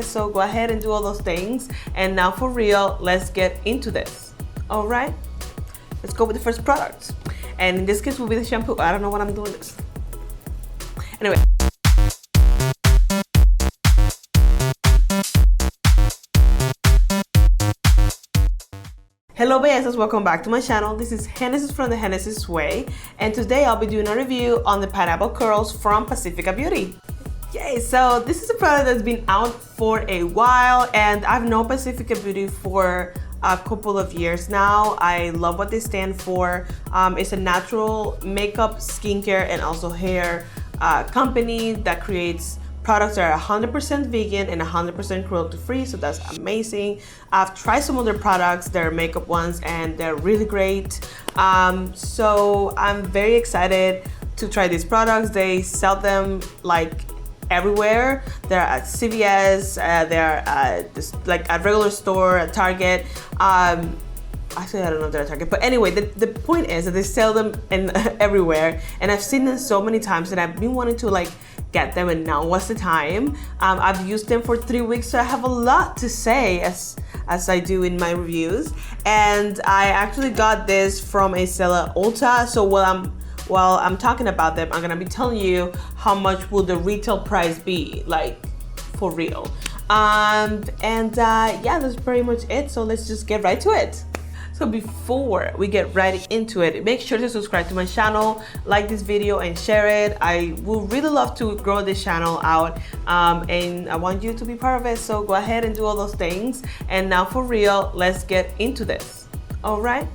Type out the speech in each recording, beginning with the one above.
So go ahead and do all those things. And now for real, let's get into this. All right, let's go with the first product. And in this case will be the shampoo. I don't know what I'm doing this. Anyway. Hello bellezas, welcome back to my channel. This is Genesis from the Genesis Way. And today I'll be doing a review on the pineapple curls from Pacifica Beauty. Yay, so this is a product that's been out for a while and I've known Pacifica Beauty for a couple of years now. I love what they stand for. It's a natural makeup, skincare, and also hair company that creates products that are 100% vegan and 100% cruelty free, so that's amazing. I've tried some other products, they're makeup ones, and they're really great. So I'm very excited to try these products. They sell them like everywhere. They're at CVS, they're at like a regular store, at Target. Actually, I don't know if they're at Target, but anyway, the point is that they sell them everywhere, and I've seen them so many times that I've been wanting to like get them, and now was the time. I've used them for 3 weeks, so I have a lot to say as I do in my reviews. And I actually got this from a seller Ulta, so while I'm talking about them, I'm gonna be telling you how much will the retail price be, like for real. Yeah, that's pretty much it. So let's just get right to it. So before we get right into it, make sure to subscribe to my channel, like this video, and share it. I would really love to grow this channel out, and I want you to be part of it. So go ahead and do all those things. And now for real, let's get into this. All right,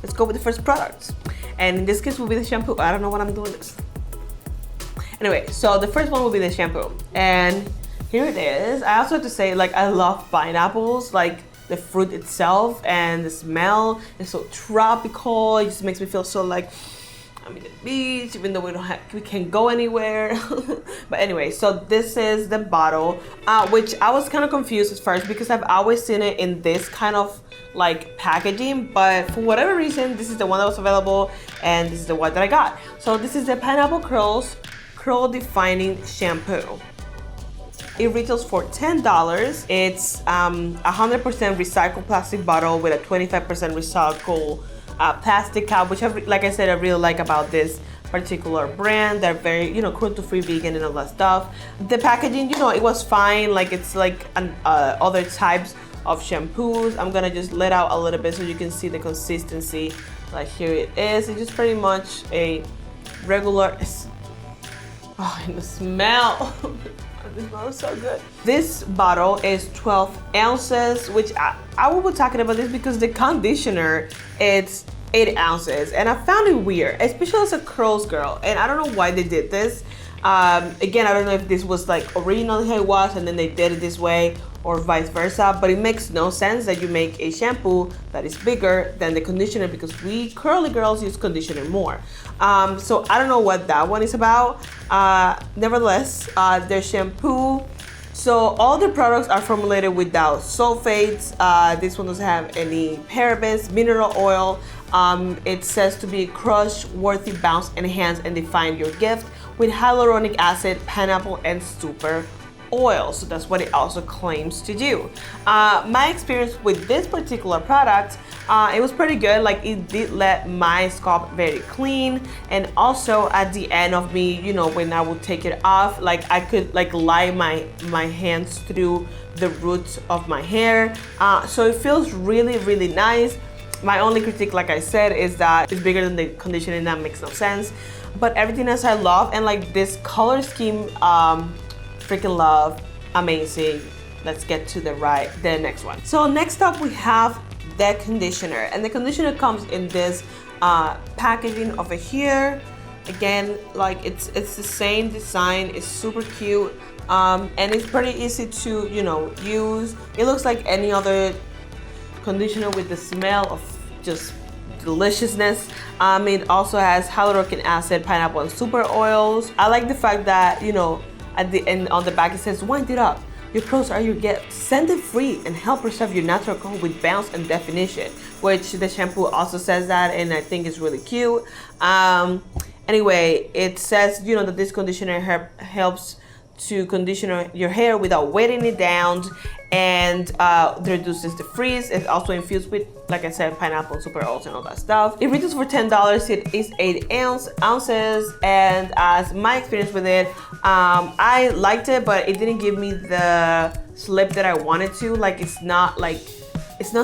let's go with the first product. And in this case will be the shampoo. I don't know what I'm doing this. Anyway, so the first one will be the shampoo. And here it is. I also have to say, like, I love pineapples, like the fruit itself, and the smell is so tropical. It just makes me feel so like I'm in the beach, even though we can't go anywhere. But anyway, so this is the bottle, which I was kind of confused at first because I've always seen it in this kind of like packaging, but for whatever reason, this is the one that was available, and this is the one that I got. So this is the Pineapple Curls Curl Defining Shampoo. It retails for $10. It's 100% recycled plastic bottle with a 25% recycled plastic cap, which like I said, I really like about this particular brand. They're very, cruelty-free, vegan, and all that stuff. The packaging, it was fine. Like it's like other types of shampoos. I'm gonna just let out a little bit so you can see the consistency. Like here it is. It's just pretty much a regular. Oh, and the smell. This smells so good. This bottle is 12 ounces, which I will be talking about this because the conditioner, it's 8 ounces. And I found it weird, especially as a curls girl. And I don't know why they did this. Again, I don't know if this was like originally how it was and then they did it this way, or vice versa, but it makes no sense that you make a shampoo that is bigger than the conditioner, because we curly girls use conditioner more. So I don't know what that one is about. Nevertheless, their shampoo, so all the products are formulated without sulfates. This one doesn't have any parabens, mineral oil. It says to be crush, worthy, bounce, enhance, and define your gift with hyaluronic acid, pineapple, and super oil. So that's what it also claims to do. My experience with this particular product, it was pretty good. Like it did let my scalp very clean, and also at the end of me, when I would take it off, like I could like lie my hands through the roots of my hair. So it feels really, really nice. My only critique, like I said, is that it's bigger than the conditioner, and that makes no sense. But everything else I love, and like this color scheme, freaking love, amazing. Let's get to the next one. So next up we have the conditioner, and the conditioner comes in this packaging over here. Again, like it's the same design. It's super cute, and it's pretty easy to use. It looks like any other conditioner with the smell of just deliciousness. It also has hyaluronic acid, pineapple, and super oils. I like the fact that at the end on the back it says, wind it up, your curls are your gift, send it free and help preserve your natural curl with bounce and definition, which the shampoo also says that, and I think it's really cute. Anyway, it says that this conditioner helps to condition your hair without weighting it down, and it reduces the frizz. It's also infused with, like I said, pineapple, super oils, and all that stuff. It retails for $10. It is 8 ounces, and as my experience with it, I liked it, but it didn't give me the slip that I wanted to. Like, it's not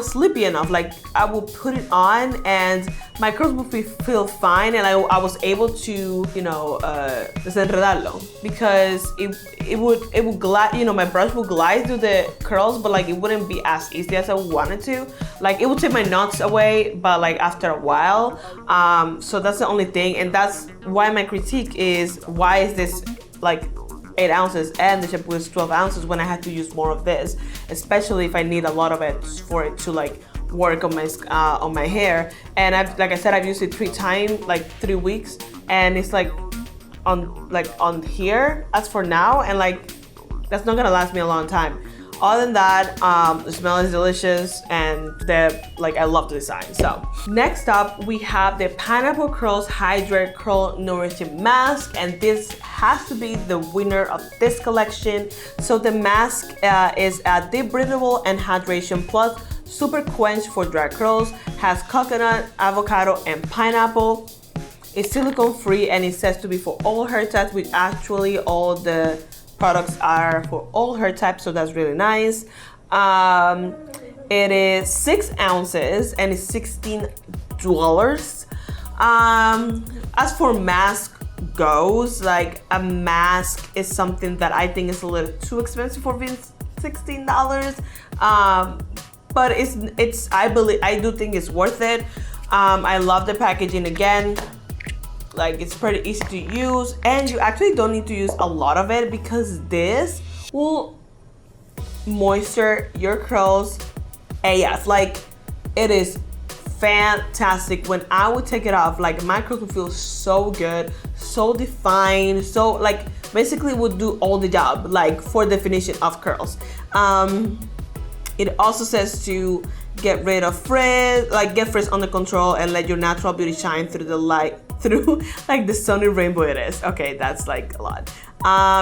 sleepy enough. Like, I will put it on and my curls will feel fine, and I was able to, you know, desenredarlo, because it would glide, you know, my brush would glide through the curls, but like it wouldn't be as easy as I wanted to. Like, it would take my knots away, but like after a while. So that's the only thing, and that's why my critique is, why is this like 8 ounces and the shampoo is 12 ounces when I had to use more of this, especially if I need a lot of it for it to like work on my hair. And like I said, I've used it 3 times, like 3 weeks, and it's like on here as for now, and like that's not gonna last me a long time. Other than that, the smell is delicious, and I love the design. So next up, we have the Pineapple Curls Hydrate Curl Nourishing Mask, and this has to be the winner of this collection. So the mask is a deep breathable and hydration plus super quench for dry curls, has coconut, avocado, and pineapple. It's silicone free, and it says to be for all hair types, which actually all the products are for all hair types, so that's really nice. It is 6 ounces and it's $16. As for mask goes, like, a mask is something that I think is a little too expensive for being $16. But I do think it's worth it. I love the packaging again. Like, it's pretty easy to use, and you actually don't need to use a lot of it, because this will moisture your curls AF. Like, it is fantastic. When I would take it off, like, my curls would feel so good, so defined, so like basically would do all the job, like, for definition of curls. It also says to get rid of frizz, like get frizz under control and let your natural beauty shine through the light, through like the sunny rainbow it is. Okay, that's like a lot.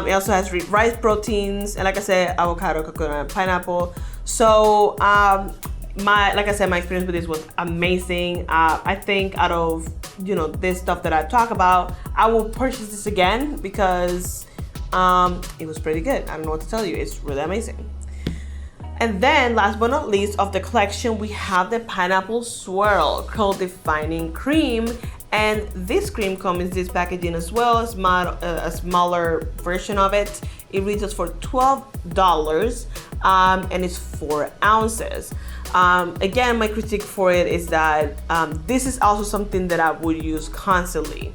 It also has rice proteins, and like I said, avocado, coconut, and pineapple. So like I said, my experience with this was amazing. I think out of, you know, this stuff that I talk about, I will purchase this again because it was pretty good. I don't know what to tell you. It's really amazing. And then, last but not least of the collection, we have the Pineapple Swirl Curl Defining Cream. And this cream comes in this packaging as well, a smaller version of it. It retails for $12, and it's 4 ounces. Again, my critique for it is that this is also something that I would use constantly,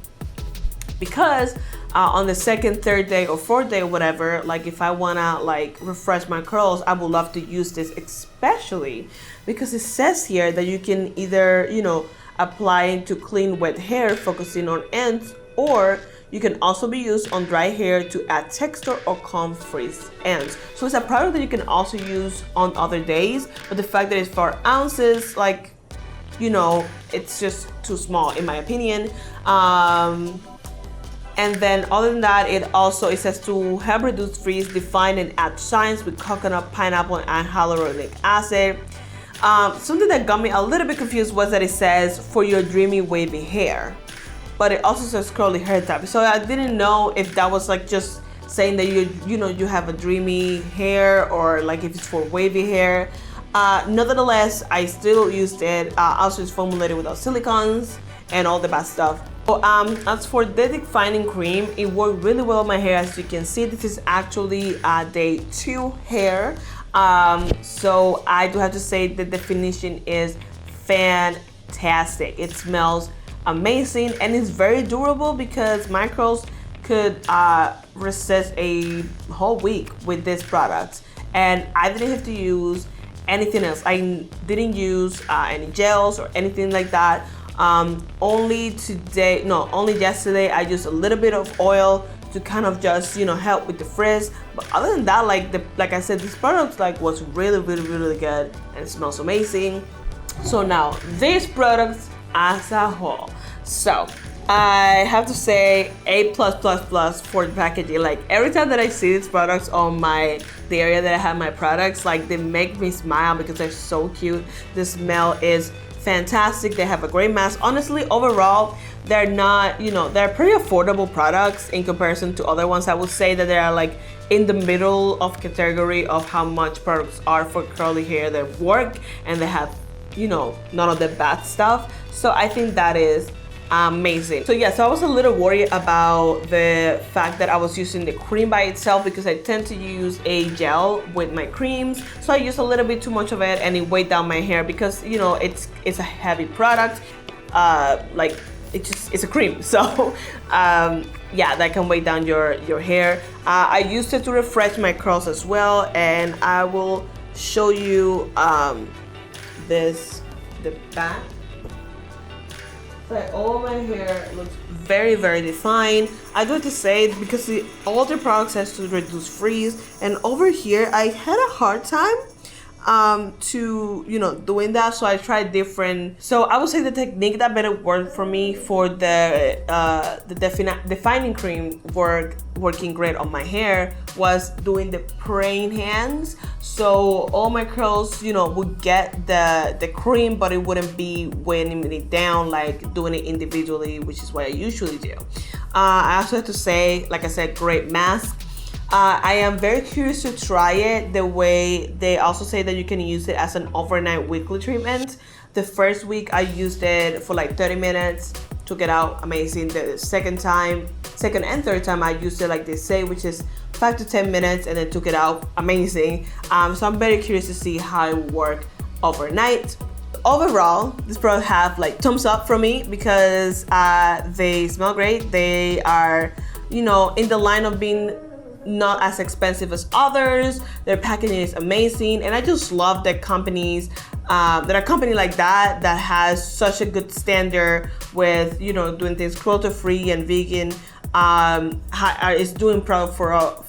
because on the second, third day, or fourth day, or whatever, like if I wanna like refresh my curls, I would love to use this, especially because it says here that you can either, you know, apply it to clean wet hair, focusing on ends, or you can also be used on dry hair to add texture or calm frizz ends. So it's a product that you can also use on other days, but the fact that it's 4 ounces, like, you know, it's just too small in my opinion. And then other than that, it says to help reduce frizz, define and add shines with coconut, pineapple, and hyaluronic acid. Something that got me a little bit confused was that it says for your dreamy wavy hair, but it also says curly hair type. So I didn't know if that was like just saying that you have a dreamy hair, or like if it's for wavy hair. Nevertheless, I still used it. Also, it's formulated without silicones and all the bad stuff. So, as for the defining cream, it worked really well on my hair. As you can see, this is actually day 2 hair. So I do have to say the definition is fantastic. It smells amazing, and it's very durable because my curls could resist a whole week with this product, and I didn't have to use anything else. I didn't use any gels or anything like that. Only yesterday I used a little bit of oil to kind of just, you know, help with the frizz. But other than that, like I said, this product was really good, and it smells amazing. So now these products as a whole. So I have to say A+++ for the packaging. Like every time that I see these products on the area that I have my products, like they make me smile because they're so cute. The smell is fantastic. They have a great mask. Honestly, overall, they're not, they're pretty affordable products in comparison to other ones. I would say that they are like in the middle of category of how much products are for curly hair that work and they have, none of the bad stuff. So I think that is amazing. So yeah, so I was a little worried about the fact that I was using the cream by itself because I tend to use a gel with my creams. So I used a little bit too much of it and it weighed down my hair because it's a heavy product. Like it's a cream. So yeah, that can weigh down your hair. I used it to refresh my curls as well, and I will show you the back. Like all my hair looks very, very defined. I do have to say because all the products has to reduce frizz, and over here I had a hard time to doing that, so I tried different. So I would say the technique that better worked for me for the defining cream working great on my hair was doing the praying hands. So all my curls would get the cream, but it wouldn't be weighing it down like doing it individually, which is what I usually do. I also have to say, like I said, great mask. I am very curious to try it the way they also say that you can use it as an overnight weekly treatment. The first week I used it for like 30 minutes, took it out, amazing. The second and third time I used it like they say, which is 5 to 10 minutes, and then took it out, amazing. So I'm very curious to see how it works overnight. Overall, this product have like thumbs up from me because they smell great. They are, in the line of being not as expensive as others. Their packaging is amazing, and I just love that companies that are a company like that has such a good standard with doing things cruelty free and vegan. Is doing product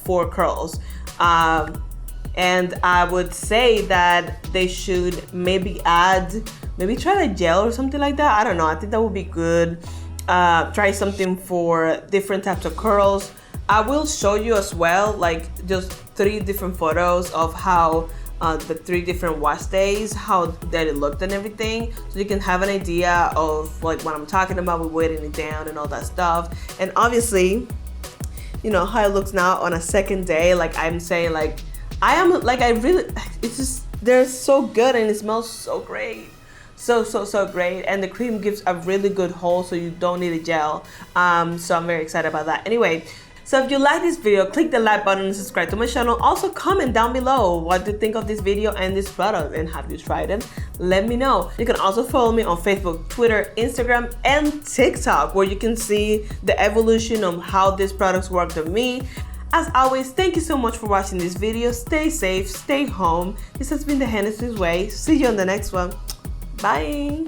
for curls, and I would say that they should maybe try the gel or something like that. I don't know, I think that would be good. Try something for different types of curls. I will show you as well, like just 3 different photos of how the 3 different wash days, how that it looked and everything, so you can have an idea of like what I'm talking about with weighting it down and all that stuff. And obviously, how it looks now on a second day. Like I'm saying, like it's just, they're so good and it smells so great. So great, and the cream gives a really good hold, so you don't need a gel. So I'm very excited about that. Anyway, so if you like this video, click the like button and subscribe to my channel. Also comment down below what you think of this video and this product, and have you tried it? Let me know. You can also follow me on Facebook, Twitter, Instagram, and TikTok, where you can see the evolution of how these products worked on me. As always, thank you so much for watching this video. Stay safe, stay home. This has been the Hennessy's Way. See you on the next one. Bye.